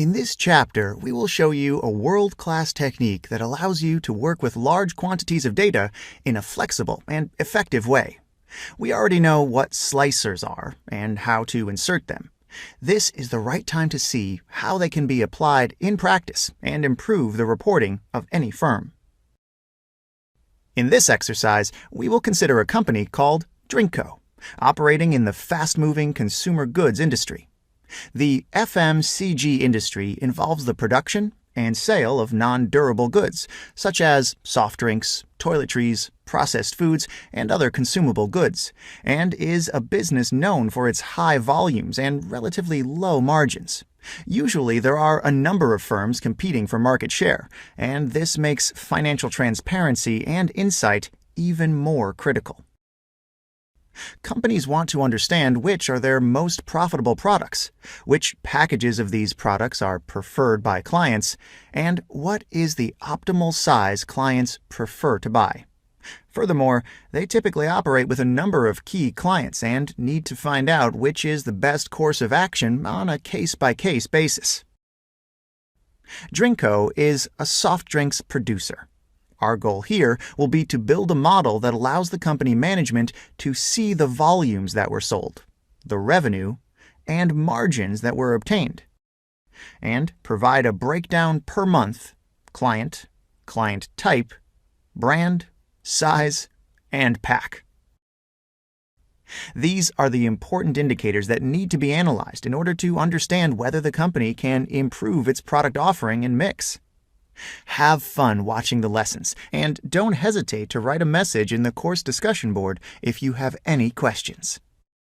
In this chapter, we will show you a world-class technique that allows you to work with large quantities of data in a flexible and effective way. We already know what slicers are and how to insert them. This is the right time to see how they can be applied in practice and improve the reporting of any firm. In this exercise, we will consider a company called Drinko, operating in the fast-moving consumer goods industry. The FMCG industry involves the production and sale of non-durable goods, such as soft drinks, toiletries, processed foods, and other consumable goods, and is a business known for its high volumes and relatively low margins. Usually, there are a number of firms competing for market share, and this makes financial transparency and insight even more critical. Companies want to understand which are their most profitable products, which packages of these products are preferred by clients, and what is the optimal size clients prefer to buy. Furthermore, they typically operate with a number of key clients and need to find out which is the best course of action on a case-by-case basis. Drinko is a soft drinks producer. Our goal here will be to build a model that allows the company management to see the volumes that were sold, the revenue, and margins that were obtained, and provide a breakdown per month, client, client type, brand, size, and pack. These are the important indicators that need to be analyzed in order to understand whether the company can improve its product offering and mix. Have fun watching the lessons, and don't hesitate to write a message in the course discussion board if you have any questions.